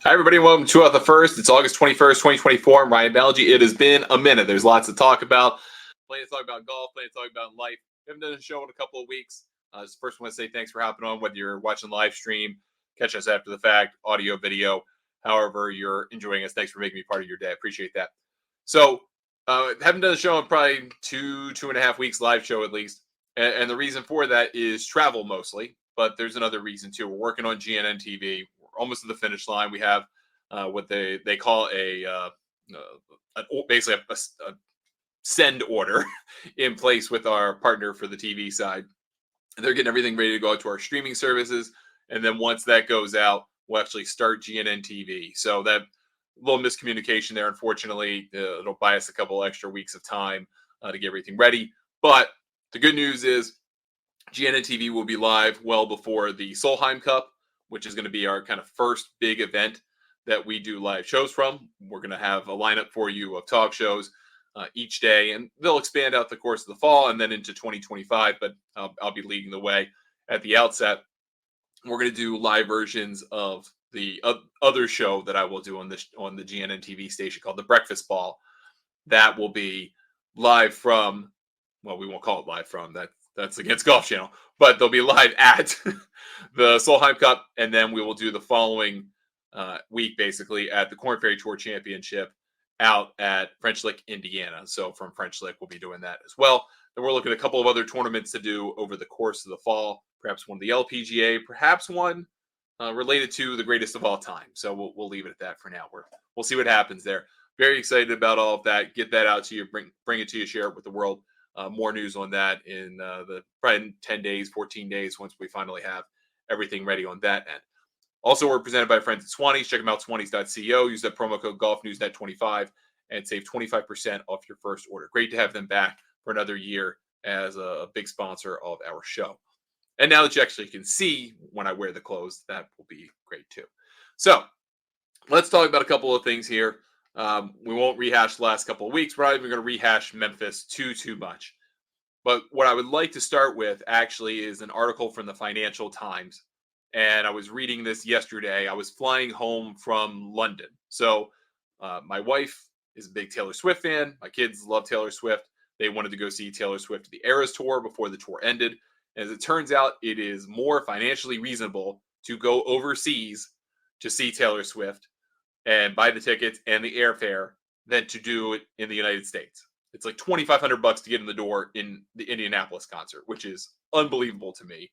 Hi, everybody. Welcome to the first. It's August 21st, 2024. I'm Ryan Balaji. It has been a minute. There's lots to talk about. Plenty to talk about golf, plenty to talk about life. We haven't done a show in a couple of weeks. Just first want to say thanks for hopping on, whether you're watching live stream, catch us after the fact, audio, video, however you're enjoying us. Thanks for making me part of your day. I appreciate that. So, haven't done a show in probably 2.5 weeks, live show at least. And the reason for that is travel mostly, but there's another reason too. We're working on GNN TV. We're almost to the finish line. We have what they call basically a send order in place with our partner for the TV side. They're getting everything ready to go out to our streaming services, and then once that goes out, we'll actually start GNN TV. So that little miscommunication there, unfortunately, it'll buy us a couple extra weeks of time to get everything ready. But the good news is GNN TV will be live well before the Solheim Cup, which is going to be our kind of first big event that we do live shows from. We're going to have a lineup for you of talk shows each day, and they'll expand out the course of the fall and then into 2025, but I'll be leading the way at the outset. We're going to do live versions of the other show that I will do on the GNN TV station called The Breakfast Ball. That will be live from, well, we won't call it live from, that's against Golf Channel, but they'll be live at the Solheim Cup, and then we will do the following week, basically, at the Korn Ferry Tour Championship out at French Lick, Indiana. So from French Lick, we'll be doing that as well. Then we're looking at a couple of other tournaments to do over the course of the fall, perhaps one of the LPGA, perhaps one related to the greatest of all time. So we'll leave it at that for now. We'll see what happens there. Very excited about all of that. Get that out to you, bring it to you, share it with the world. More news on that in the probably 10 days, 14 days, once we finally have everything ready on that end. Also, we're presented by friends at Swannies. Check them out, swannies.co. Use that promo code GolfNewsNet25 and save 25% off your first order. Great to have them back for another year as a big sponsor of our show. And now that you actually can see when I wear the clothes, that will be great too. So let's talk about a couple of things here. We won't rehash the last couple of weeks. We're not even going to rehash Memphis too much. But what I would like to start with actually is an article from the Financial Times. And I was reading this yesterday. I was flying home from London. So my wife is a big Taylor Swift fan. My kids love Taylor Swift. They wanted to go see Taylor Swift at the Eras Tour before the tour ended. As it turns out, it is more financially reasonable to go overseas to see Taylor Swift and buy the tickets and the airfare than to do it in the United States. It's like $2,500 to get in the door in the Indianapolis concert, which is unbelievable to me.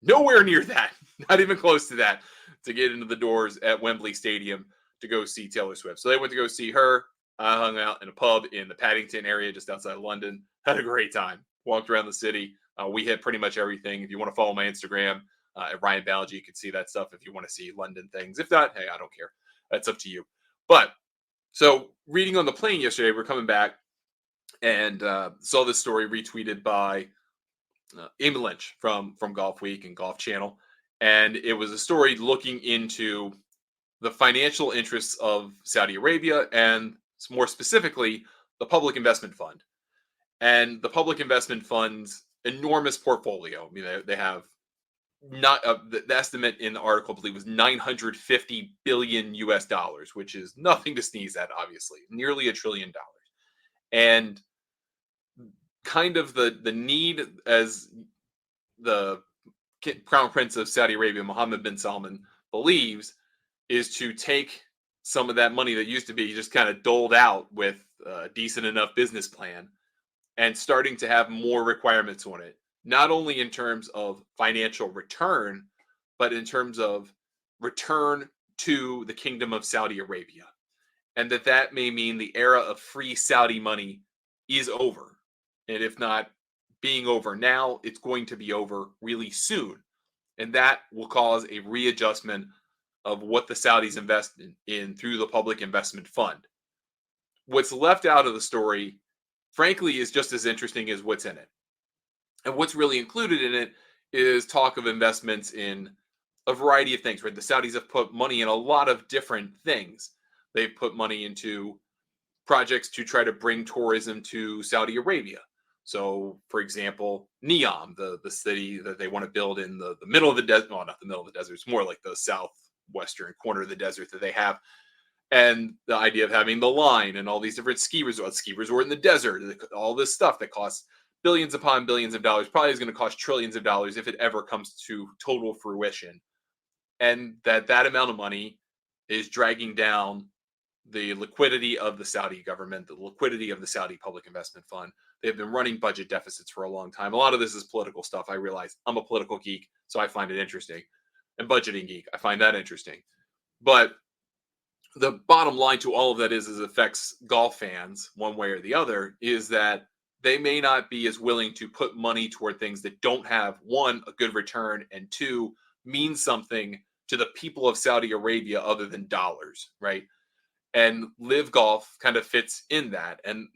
Nowhere near that, not even close to that, to get into the doors at Wembley Stadium to go see Taylor Swift. So they went to go see her. I hung out in a pub in the Paddington area just outside of London. Had a great time. Walked around the city. We hit pretty much everything. If you want to follow my Instagram at Ryan Balaji, you can see that stuff if you want to see London things. If not, hey, I don't care. That's up to you. But so reading on the plane yesterday, we're coming back and saw this story retweeted by Amy Lynch from Golf Week and Golf Channel. And it was a story looking into the financial interests of Saudi Arabia and more specifically, the Public Investment Fund. And the Public Investment Fund's enormous portfolio. I mean, they have not the estimate in the article, I believe, was $950 billion US, which is nothing to sneeze at, obviously, nearly $1 trillion. And kind of the need, as the Crown Prince of Saudi Arabia, Mohammed bin Salman, believes, is to take some of that money that used to be just kind of doled out with a decent enough business plan and starting to have more requirements on it, not only in terms of financial return, but in terms of return to the Kingdom of Saudi Arabia. And that may mean the era of free Saudi money is over. And if not being over now, it's going to be over really soon. And that will cause a readjustment of what the Saudis invest in through the Public Investment Fund. What's left out of the story, frankly, is just as interesting as what's in it. And what's really included in it is talk of investments in a variety of things, right? The Saudis have put money in a lot of different things. They've put money into projects to try to bring tourism to Saudi Arabia. So, for example, Neom, the city that they want to build in the middle of the desert, well, not the middle of the desert, it's more like the western corner of the desert that they have. And the idea of having the line and all these different ski resort in the desert, all this stuff that costs billions upon billions of dollars, probably is going to cost trillions of dollars if it ever comes to total fruition. And that amount of money is dragging down the liquidity of the Saudi government, the liquidity of the Saudi Public Investment Fund. They've been running budget deficits for a long time. A lot of this is political stuff. I realize I'm a political geek, so I find it interesting. And budgeting geek, I find that interesting. But the bottom line to all of that is it affects golf fans one way or the other, is that they may not be as willing to put money toward things that don't have, one, a good return, and two, mean something to the people of Saudi Arabia other than dollars, right? And LIV Golf kind of fits in that. And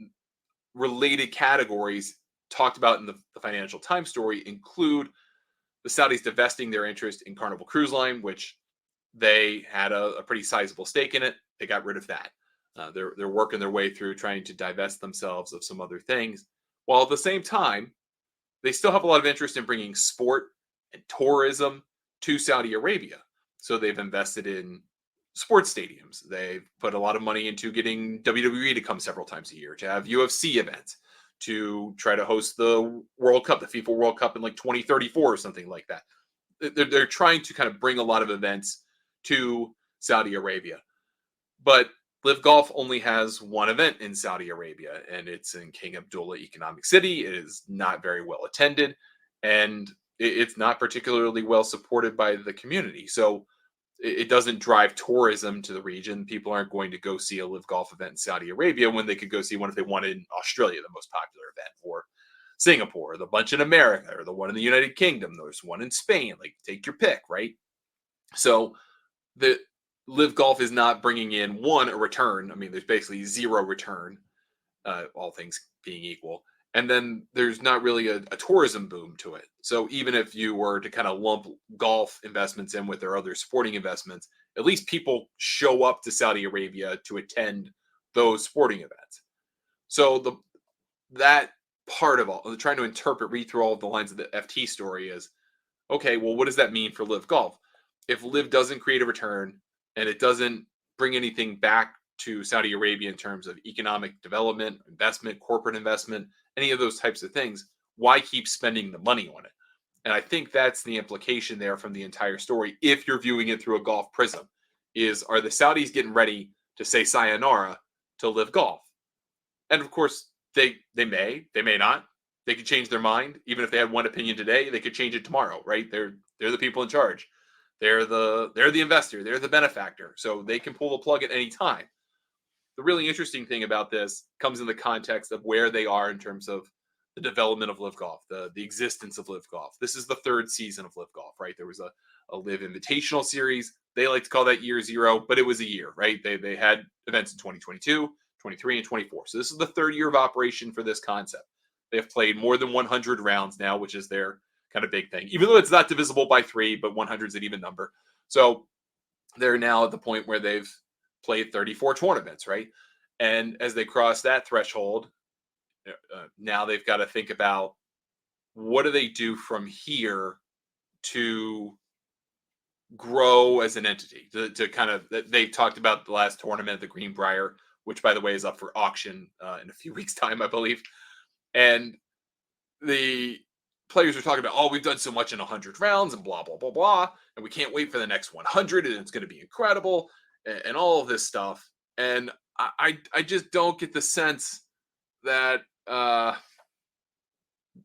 related categories talked about in the Financial Times story include the Saudis divesting their interest in Carnival Cruise Line, which they had a pretty sizable stake in it. They got rid of that. They're working their way through trying to divest themselves of some other things, while at the same time, they still have a lot of interest in bringing sport and tourism to Saudi Arabia. So they've invested in sports stadiums. They've put a lot of money into getting WWE to come several times a year, to have UFC events, to try to host the World Cup, the FIFA World Cup in like 2034 or something like that. They're trying to kind of bring a lot of events to Saudi Arabia. But LIV Golf only has one event in Saudi Arabia, and it's in King Abdullah Economic City. It is not very well attended, and it's not particularly well supported by the community. So it doesn't drive tourism to the region. People aren't going to go see a LIV Golf event in Saudi Arabia when they could go see one if they wanted in Australia, the most popular event, or Singapore, or the bunch in America, or the one in the United Kingdom. There's one in Spain. Like, take your pick, right? So the LIV Golf is not bringing in, one, a return. I mean, there's basically zero return, all things being equal. And then there's not really a tourism boom to it. So even if you were to kind of lump golf investments in with their other sporting investments, at least people show up to Saudi Arabia to attend those sporting events. So that part of all, trying to read through all of the lines of the FT story is, okay, well, what does that mean for LIV Golf? If LIV doesn't create a return and it doesn't bring anything back to Saudi Arabia in terms of economic development, investment, corporate investment, any of those types of things, why keep spending the money on it? And I think that's the implication there from the entire story. If you're viewing it through a golf prism, are the Saudis getting ready to say sayonara to LIV Golf? And of course, they may not. They could change their mind. Even if they had one opinion today, they could change it tomorrow, right? They're the people in charge. They're the investor. They're the benefactor. So they can pull the plug at any time. The really interesting thing about this comes in the context of where they are in terms of the development of LIV Golf, the existence of LIV Golf. This is the third season of LIV Golf, right? There was a LIV Invitational Series. They like to call that year zero, but it was a year, right? They had events in 2022, 23, and 24. So this is the third year of operation for this concept. They have played more than 100 rounds now, which is their kind of big thing, even though it's not divisible by 3, but 100 is an even number. So they're now at the point where they've played 34 tournaments, right? And as they cross that threshold, now they've got to think about, what do they do from here to grow as an entity, to kind of, they talked about the last tournament, the Greenbrier, which by the way is up for auction in a few weeks time, I believe. And the players are talking about, oh, we've done so much in 100 rounds and blah, blah, blah, blah. And we can't wait for the next 100 and it's going to be incredible and all of this stuff. And I just don't get the sense that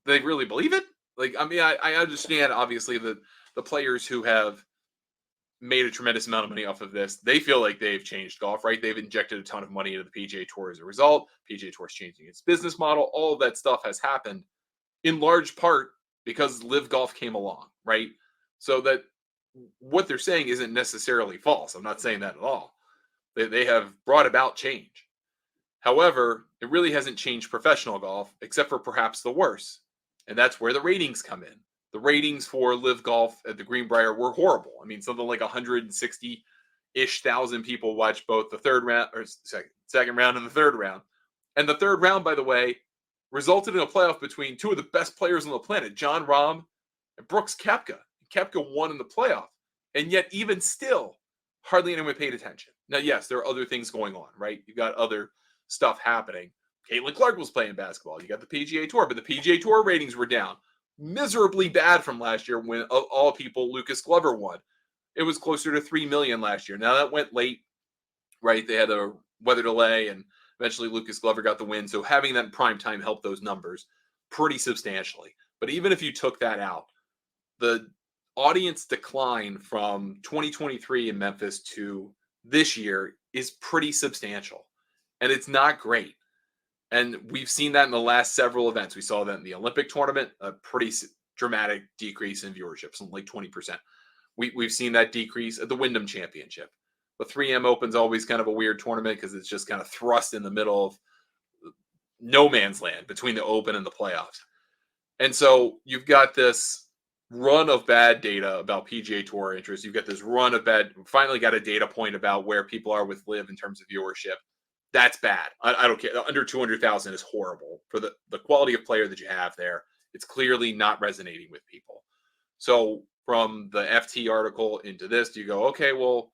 they really believe it. Like, I mean, I understand, obviously, that the players who have made a tremendous amount of money off of this, they feel like they've changed golf, right? They've injected a ton of money into the PGA Tour as a result. PGA Tour is changing its business model. All of that stuff has happened in large part because LIV Golf came along, right? So that what they're saying isn't necessarily false. I'm not saying that at all. They have brought about change. However, it really hasn't changed professional golf, except for perhaps the worse. And that's where the ratings come in. The ratings for LIV Golf at the Greenbrier were horrible. I mean, something like 160-ish thousand people watched both the third round, or second round and the third round. And the third round, by the way, resulted in a playoff between two of the best players on the planet, Jon Rahm and Brooks Koepka. Koepka won in the playoff. And yet, even still, hardly anyone paid attention. Now, yes, there are other things going on, right? You got other stuff happening. Caitlin Clark was playing basketball. You got the PGA Tour, but the PGA Tour ratings were down miserably bad from last year when, of all people, Lucas Glover won. It was closer to 3 million last year. Now that went late, right? They had a weather delay, and eventually Lucas Glover got the win. So having that in prime time helped those numbers pretty substantially. But even if you took that out, the audience decline from 2023 in Memphis to this year is pretty substantial, and it's not great. And we've seen that in the last several events. We saw that in the Olympic tournament, a pretty dramatic decrease in viewership, something like 20%. We've seen that decrease at the Wyndham Championship. The 3M Open's always kind of a weird tournament because it's just kind of thrust in the middle of no man's land between the Open and the playoffs. And so you've got this run of bad data about PGA Tour interest. You've got this run of bad, finally got a data point about where people are with LIV in terms of viewership. That's bad. I don't care. Under 200,000 is horrible for the quality of player that you have there. It's clearly not resonating with people. So from the FT article into this, you go, okay, well,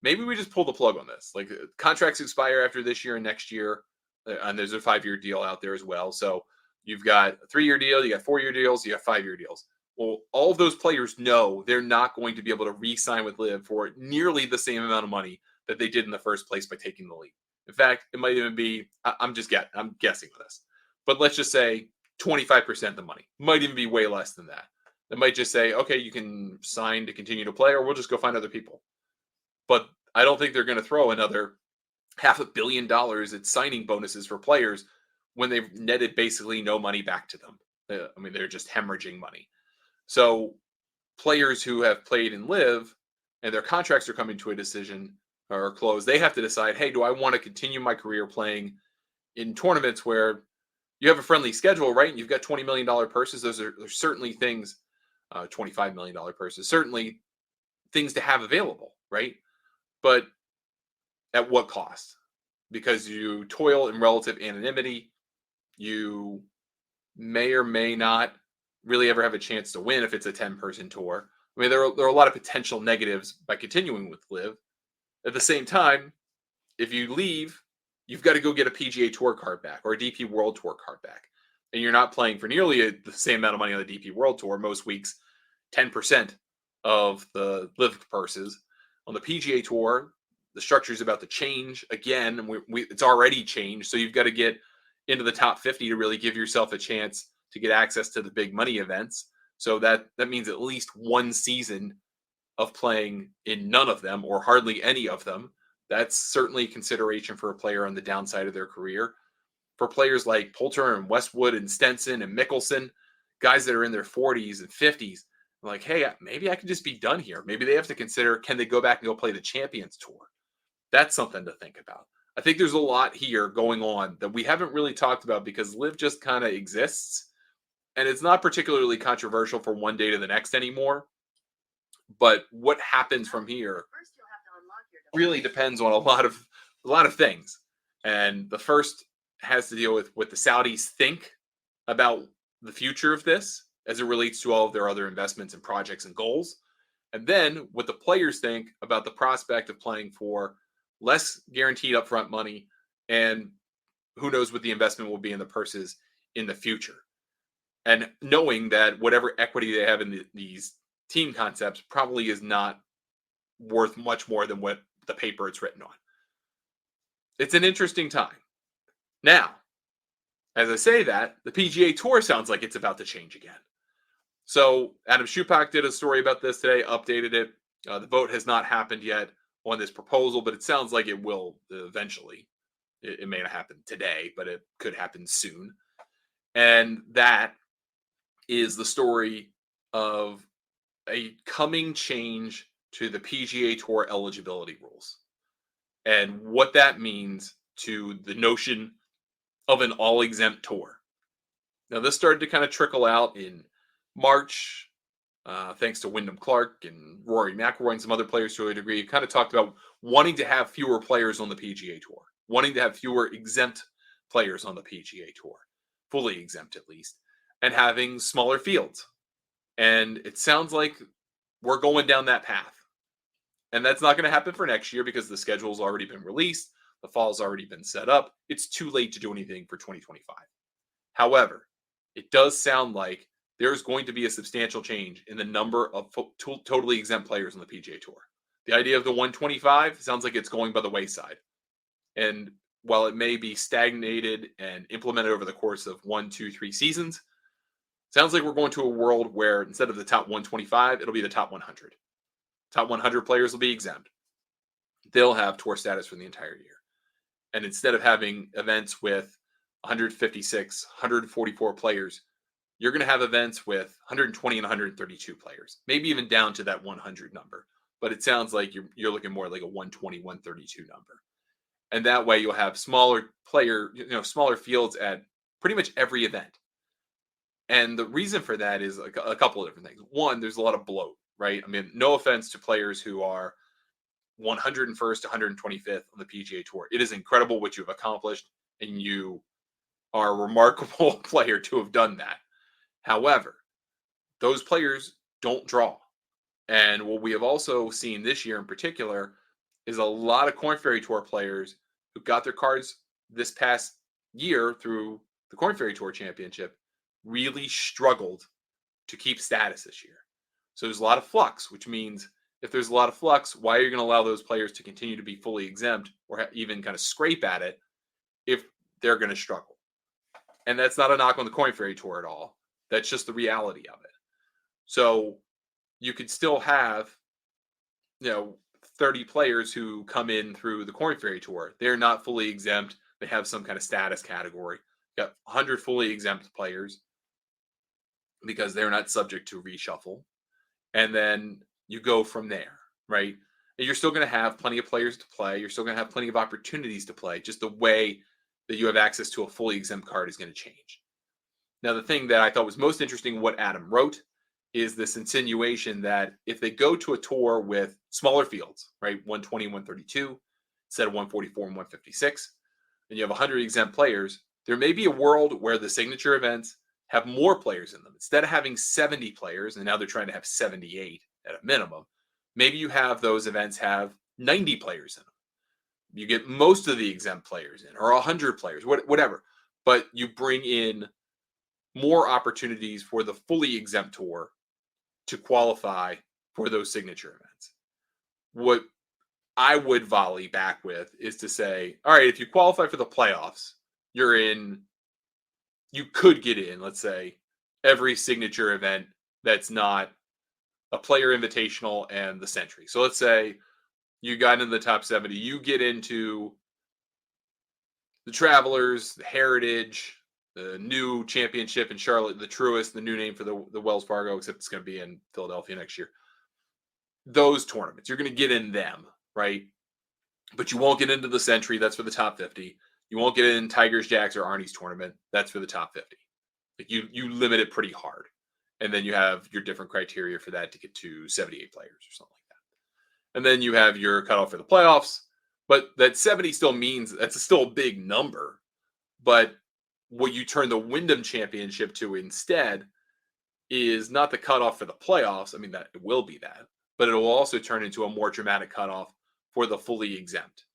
maybe we just pull the plug on this. Like, contracts expire after this year and next year, and there's a 5-year deal out there as well. So you've got a 3-year deal, you got 4-year deals, you got 5-year deals. Well, all of those players know they're not going to be able to re-sign with LIV for nearly the same amount of money that they did in the first place by taking the lead. In fact, it might even be, I'm guessing this, but let's just say 25% of the money. Might even be way less than that. They might just say, okay, you can sign to continue to play, or we'll just go find other people. But I don't think they're going to throw another $500 million at signing bonuses for players when they've netted basically no money back to them. I mean, they're just hemorrhaging money. So players who have played in LIV and their contracts are coming to a decision or close, they have to decide, hey, do I want to continue my career playing in tournaments where you have a friendly schedule, right? And you've got $20 million purses. Those are certainly things, $25 million purses, certainly things to have available, right? But at what cost? Because you toil in relative anonymity. You may or may not really ever have a chance to win if it's a 10-person tour. I mean, there are a lot of potential negatives by continuing with LIV. At the same time, if you leave, you've got to go get a PGA Tour card back or a DP World Tour card back. And you're not playing for nearly the same amount of money on the DP World Tour. Most weeks, 10% of the LIV purses. On the PGA Tour, the structure is about to change again. And it's already changed. So you've got to get into the top 50 to really give yourself a chance to get access to the big money events. So that means at least one season of playing in none of them or hardly any of them. That's certainly consideration for a player on the downside of their career. For players like Poulter and Westwood and Stenson and Mickelson, guys that are in their 40s and 50s, like, hey, maybe I can just be done here. Maybe they have to consider, can they go back and go play the Champions Tour? That's something to think about. I think there's a lot here going on that we haven't really talked about because LIV just kind of exists. And it's not particularly controversial from one day to the next anymore. But what happens from here really depends on a lot of things. And the first has to deal with what the Saudis think about the future of this as it relates to all of their other investments and projects and goals. And then what the players think about the prospect of playing for less guaranteed upfront money, and who knows what the investment will be in the purses in the future. And knowing that whatever equity they have in these team concepts probably is not worth much more than what the paper it's written on. It's an interesting time. Now, as I say that, the PGA Tour sounds like it's about to change again. So Adam Schupak did a story about this today, updated it. The vote has not happened yet on this proposal, but it sounds like it will eventually. It may not happen today, but it could happen soon. And that is the story of a coming change to the PGA Tour eligibility rules and what that means to the notion of an all-exempt tour. Now, this started to kind of trickle out in March, thanks to Wyndham Clark and Rory McIlroy and some other players to a degree. Kind of talked about wanting to have fewer players on the PGA Tour, wanting to have fewer exempt players on the PGA Tour, fully exempt at least, and having smaller fields. And it sounds like we're going down that path. And that's not going to happen for next year because the schedule's already been released. The fall's already been set up. It's too late to do anything for 2025. However, it does sound like there's going to be a substantial change in the number of totally exempt players on the PGA Tour. The idea of the 125 sounds like it's going by the wayside. And while it may be stagnated and implemented over the course of 1, 2, 3 seasons, sounds like we're going to a world where instead of the top 125, it'll be the top 100. Top 100 players will be exempt. They'll have tour status for the entire year. And instead of having events with 156, 144 players, you're going to have events with 120 and 132 players, maybe even down to that 100 number. But it sounds like you're looking more like a 120, 132 number. And that way you'll have smaller fields at pretty much every event. And the reason for that is a couple of different things. One, there's a lot of bloat, right? I mean, no offense to players who are 101st to 125th on the PGA Tour. It is incredible what you've accomplished, and you are a remarkable player to have done that. However, those players don't draw. And what we have also seen this year in particular is a lot of Korn Ferry Tour players who got their cards this past year through the Korn Ferry Tour Championship really struggled to keep status this year. So there's a lot of flux, which means if there's a lot of flux, why are you going to allow those players to continue to be fully exempt or even kind of scrape at it if they're going to struggle? And that's not a knock on the Korn Ferry Tour at all. That's just the reality of it. So you could still have, 30 players who come in through the Korn Ferry Tour. They're not fully exempt. They have some kind of status category. You got 100 fully exempt players because they're not subject to reshuffle. And then you go from there, right? And you're still going to have plenty of players to play. You're still going to have plenty of opportunities to play. Just the way that you have access to a fully exempt card is going to change. Now, the thing that I thought was most interesting, what Adam wrote, is this insinuation that if they go to a tour with smaller fields, right, 120, 132, instead of 144 and 156, and you have 100 exempt players, there may be a world where the signature events have more players in them. Instead of having 70 players, and now they're trying to have 78 at a minimum, maybe you have those events have 90 players in them. You get most of the exempt players in, or 100 players, whatever. But you bring in more opportunities for the fully exempt tour to qualify for those signature events. What I would volley back with is to say, all right, if you qualify for the playoffs, you could get in, let's say, every signature event that's not a player invitational and the Century. So let's say you got into the top 70, you get into the Travelers, the Heritage, the new championship in Charlotte, the Truist, the new name for the Wells Fargo, except it's going to be in Philadelphia next year. Those tournaments, you're going to get in them, right? But you won't get into the Century. That's for the top 50. You won't get in Tigers, Jacks, or Arnie's tournament. That's for the top 50. Like you limit it pretty hard. And then you have your different criteria for that to get to 78 players or something like that. And then you have your cutoff for the playoffs. But that 70 still means that's still a big number. But what you turn the Wyndham Championship to instead is not the cutoff for the playoffs. I mean, that it will be that, but it will also turn into a more dramatic cutoff for the fully exempt.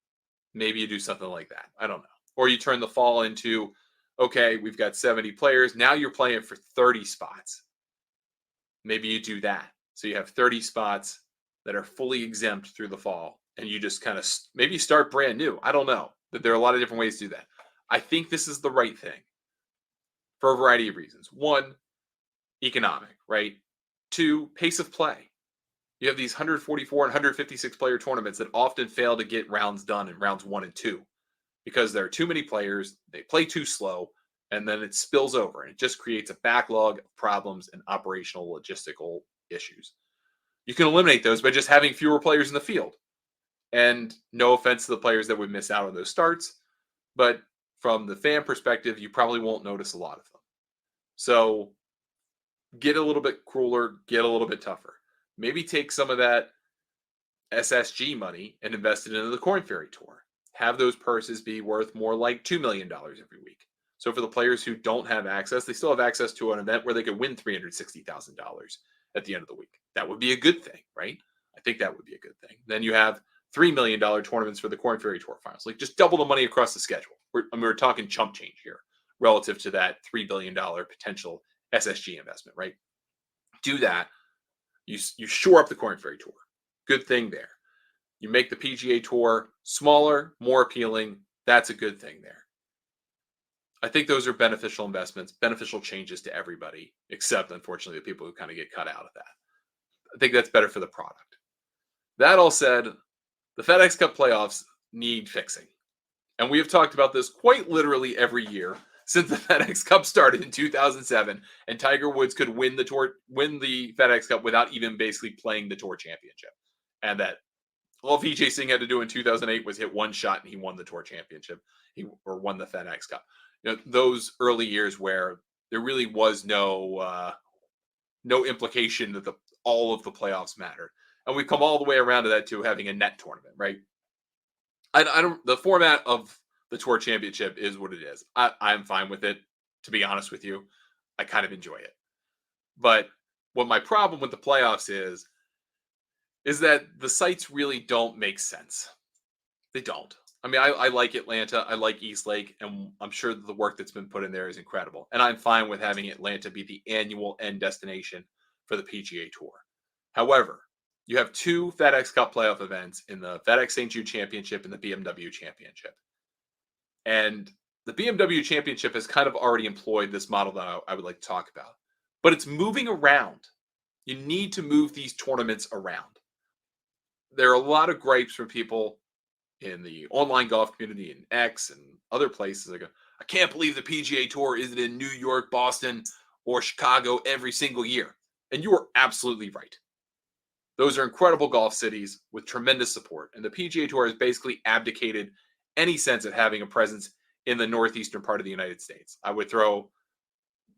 Maybe you do something like that. I don't know. Or you turn the fall into, okay, we've got 70 players. Now you're playing for 30 spots. Maybe you do that. So you have 30 spots that are fully exempt through the fall. And you just kind of maybe start brand new. I don't know. But there are a lot of different ways to do that. I think this is the right thing for a variety of reasons. One, economic, right? Two, pace of play. You have these 144 and 156 player tournaments that often fail to get rounds done in rounds 1 and 2 because there are too many players, they play too slow, and then it spills over and it just creates a backlog of problems and operational logistical issues. You can eliminate those by just having fewer players in the field. And no offense to the players that would miss out on those starts, but from the fan perspective, you probably won't notice a lot of them. So get a little bit crueler, get a little bit tougher. Maybe take some of that SSG money and invest it into the Korn Ferry Tour. Have those purses be worth more like $2 million every week. So for the players who don't have access, they still have access to an event where they could win $360,000 at the end of the week. That would be a good thing, right? I think that would be a good thing. Then you have $3 million tournaments for the Corn Ferry Tour finals. Like, just double the money across the schedule. We're talking chump change here relative to that $3 billion potential SSG investment, right? Do that. You shore up the Corn Ferry Tour. Good thing there. You make the PGA Tour smaller, more appealing. That's a good thing there. I think those are beneficial investments, beneficial changes to everybody, except, unfortunately, the people who kind of get cut out of that. I think that's better for the product. That all said, the FedEx Cup playoffs need fixing. And we have talked about this quite literally every year since the FedEx Cup started in 2007, and Tiger Woods could win the FedEx Cup without even basically playing the Tour Championship. And that all Vijay Singh had to do in 2008 was hit one shot and he won the Tour Championship. Or won the FedEx Cup. Those early years where there really was no implication that all of the playoffs mattered. And we've come all the way around to that to having a net tournament, right? The format of the Tour Championship is what it is. I'm fine with it, to be honest with you. I kind of enjoy it. But what my problem with the playoffs is that the sites really don't make sense. They don't. I mean, I like Atlanta. I like Eastlake, and I'm sure that the work that's been put in there is incredible. And I'm fine with having Atlanta be the annual end destination for the PGA Tour. However, you have two FedEx Cup playoff events in the FedEx St. Jude Championship and the BMW Championship. And the BMW Championship has kind of already employed this model that I would like to talk about. But it's moving around. You need to move these tournaments around. There are a lot of gripes from people in the online golf community and X and other places. I go, I can't believe the PGA Tour isn't in New York, Boston, or Chicago every single year. And you are absolutely right. Those are incredible golf cities with tremendous support. And the PGA Tour has basically abdicated any sense of having a presence in the northeastern part of the United States. I would throw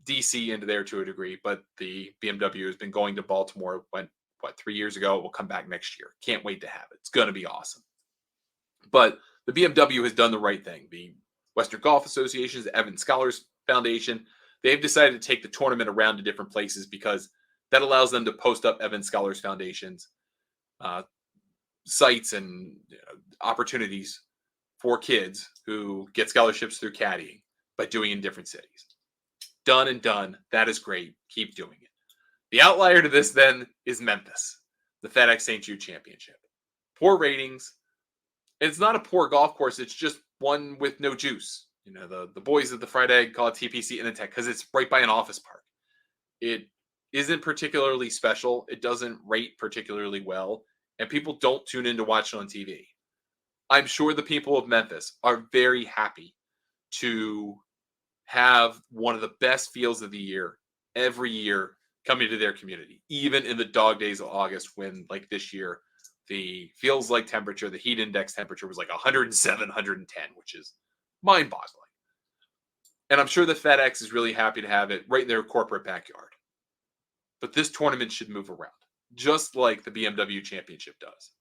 DC into there to a degree, but the BMW has been going to Baltimore, went, 3 years ago? It will come back next year. Can't wait to have it. It's going to be awesome. But the BMW has done the right thing. The Western Golf Association, the Evans Scholars Foundation, they've decided to take the tournament around to different places because that allows them to post up Evans Scholars Foundation's sites and opportunities for kids who get scholarships through caddying by doing in different cities. Done and done. That is great. Keep doing it. The outlier to this then is Memphis, the FedEx St. Jude Championship. Poor ratings. It's not a poor golf course. It's just one with no juice. The boys at the Fried Egg call it TPC in the Tech because it's right by an office park. It isn't particularly special. It doesn't rate particularly well. And people don't tune in to watch it on TV. I'm sure the people of Memphis are very happy to have one of the best fields of the year every year coming to their community, even in the dog days of August when, like this year, the feels like temperature, the heat index temperature was like 107, 110, which is mind-boggling. And I'm sure the FedEx is really happy to have it right in their corporate backyard. But this tournament should move around, just like the BMW Championship does.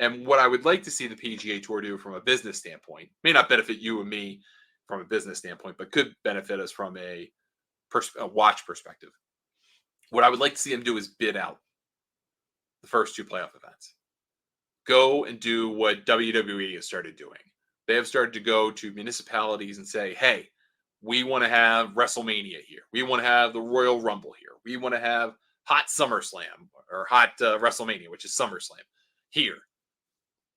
And what I would like to see the PGA Tour do from a business standpoint, may not benefit you and me from a business standpoint, but could benefit us from a watch perspective. What I would like to see them do is bid out the first two playoff events. Go and do what WWE has started doing. They have started to go to municipalities and say, hey, we want to have WrestleMania here. We want to have the Royal Rumble here. We want to have Hot SummerSlam or Hot WrestleMania, which is SummerSlam, here.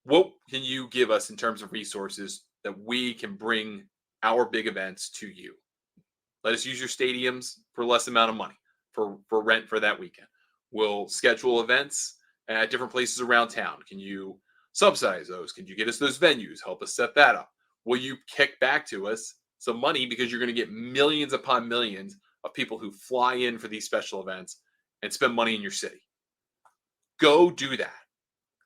What can you give us in terms of resources that we can bring our big events to you? Let us use your stadiums for less amount of money for rent for that weekend. We'll schedule events at different places around town. Can you subsidize those? Can you get us those venues? Help us set that up. Will you kick back to us some money because you're going to get millions upon millions of people who fly in for these special events and spend money in your city? Go do that.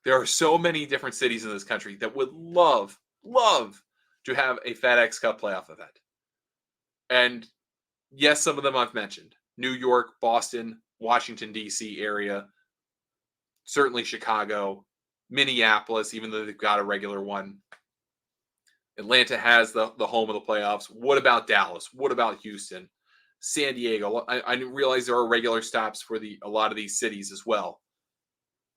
There are so many different cities in this country that would love to have a FedEx Cup playoff event. And yes, some of them I've mentioned. New York, Boston, Washington, D.C. area. Certainly Chicago, Minneapolis, even though they've got a regular one. Atlanta has the home of the playoffs. What about Dallas? What about Houston? San Diego? I realize there are regular stops for a lot of these cities as well.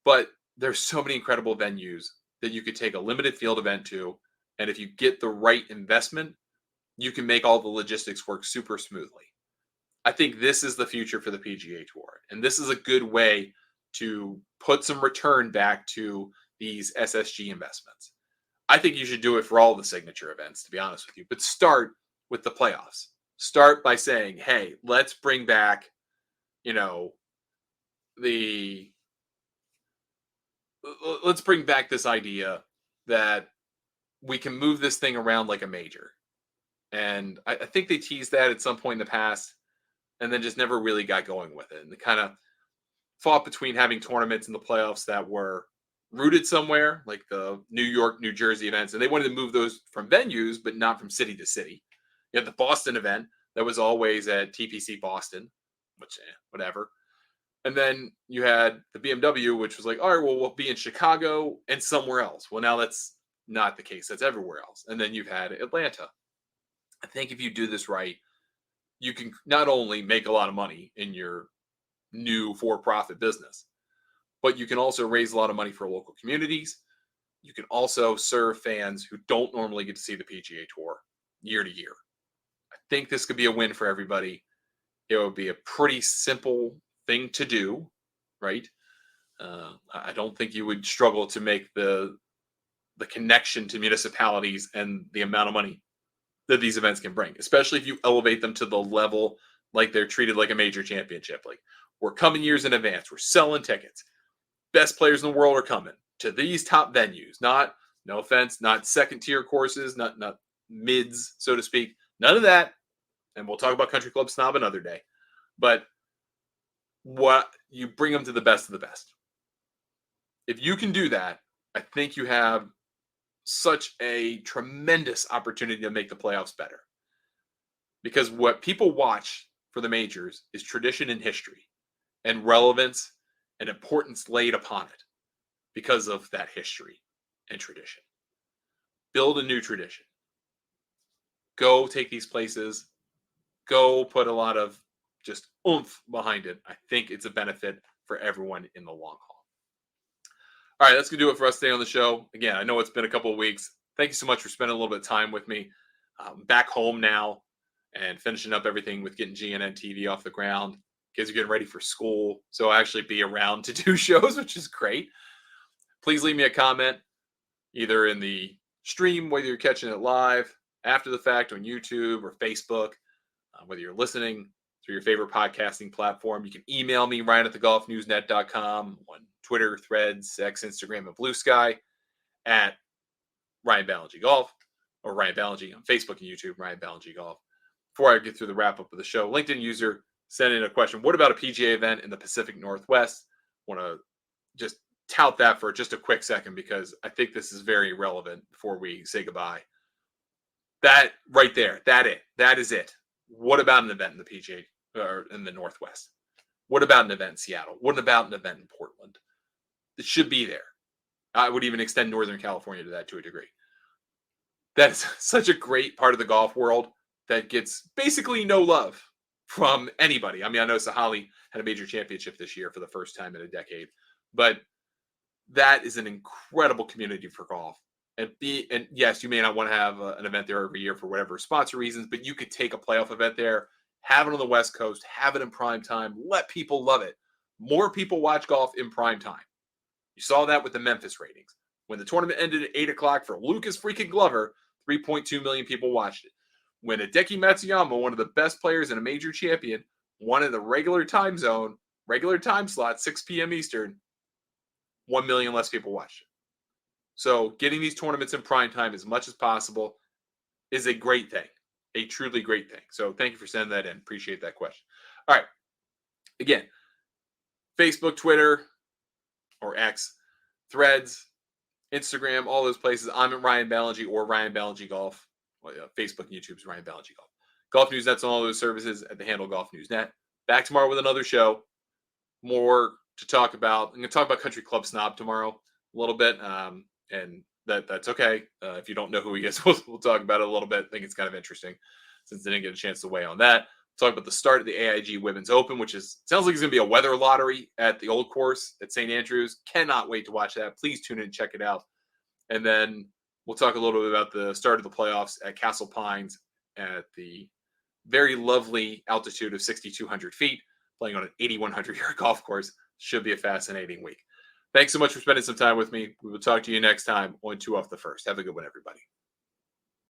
But there's so many incredible venues that you could take a limited field event to. And if you get the right investment, you can make all the logistics work super smoothly. I think this is the future for the PGA Tour. And this is a good way to put some return back to these SSG investments. I think you should do it for all the signature events, to be honest with you. But start with the playoffs. Start by saying, hey, let's bring back, let's bring back this idea that we can move this thing around like a major. And I think they teased that at some point in the past and then just never really got going with it. And they kind of fought between having tournaments in the playoffs that were rooted somewhere, like the New York, New Jersey events. And they wanted to move those from venues, but not from city to city. You had the Boston event that was always at TPC Boston, which, whatever. And then you had the BMW, which was like, all right, well, we'll be in Chicago and somewhere else. Well, now that's not the case. That's everywhere else. And then you've had Atlanta. I think if you do this right, you can not only make a lot of money in your new for-profit business, but you can also raise a lot of money for local communities. You can also serve fans who don't normally get to see the PGA Tour year to year. I think this could be a win for everybody. It would be a pretty simple thing to do, right? I don't think you would struggle to make the connection to municipalities and the amount of money that these events can bring, especially if you elevate them to the level like they're treated like a major championship. Like, we're coming years in advance. We're selling tickets. Best players in the world are coming to these top venues. Not, no offense, not second tier courses, not mids, so to speak. None of that. And we'll talk about Country Club Snob another day. But what you bring them to the best of the best. If you can do that, I think you have such a tremendous opportunity to make the playoffs better. Because what people watch for the majors is tradition and history and relevance and importance laid upon it because of that history and tradition. Build a new tradition. Go take these places. Go put a lot of just oomph behind it. I think it's a benefit for everyone in the long haul. All right, that's going to do it for us today on the show. Again, I know it's been a couple of weeks. Thank you so much for spending a little bit of time with me. Back home now and finishing up everything with getting GNN TV off the ground. Kids are getting ready for school, so I'll actually be around to do shows, which is great. Please leave me a comment, either in the stream, whether you're catching it live, after the fact on YouTube or Facebook, whether you're listening through your favorite podcasting platform. You can email me, ryan@thegolfnewsnet.com, on Twitter, Threads, X, Instagram, and Blue Sky, at Ryan Ballengee Golf, or Ryan Ballengee on Facebook and YouTube, Ryan Ballengee Golf. Before I get through the wrap-up of the show, LinkedIn user sent in a question. What about a PGA event in the Pacific Northwest? Want to just tout that for just a quick second because I think this is very relevant before we say goodbye. That right there, that is it. What about an event in the PGA or in the Northwest? What about an event in Seattle? What about an event in Portland? It should be there. I would even extend Northern California to that to a degree. That is such a great part of the golf world that gets basically no love from anybody. I mean, I know Sahali had a major championship this year for the first time in a decade, but that is an incredible community for golf. And yes, you may not want to have an event there every year for whatever sponsor reasons, but you could take a playoff event there, have it on the West Coast, have it in prime time, let people love it. More people watch golf in prime time. You saw that with the Memphis ratings. When the tournament ended at 8 o'clock for Lucas freaking Glover, 3.2 million people watched it. When Hideki Matsuyama, one of the best players and a major champion, won in the regular time zone, regular time slot, 6 p.m. Eastern, 1 million less people watched it. So getting these tournaments in prime time as much as possible is a great thing, a truly great thing. So thank you for sending that in. Appreciate that question. All right. Again, Facebook, Twitter, or X, Threads, Instagram, all those places. I'm at Ryan Ballengee or Ryan Ballengee Golf. Well, Facebook and YouTube's Ryan Ballengee Golf. Golf News Net's on all those services at the handle Golf News Net. Back tomorrow with another show. More to talk about. I'm going to talk about Country Club Snob tomorrow a little bit. And that's okay. If you don't know who he is, we'll talk about it a little bit. I think it's kind of interesting since I didn't get a chance to weigh on that. Talk about the start of the AIG Women's Open, which sounds like it's going to be a weather lottery at the old course at St. Andrews. Cannot wait to watch that. Please tune in and check it out. And then we'll talk a little bit about the start of the playoffs at Castle Pines at the very lovely altitude of 6,200 feet, playing on an 8,100-yard golf course. Should be a fascinating week. Thanks so much for spending some time with me. We will talk to you next time on 2 Off the First. Have a good one, everybody.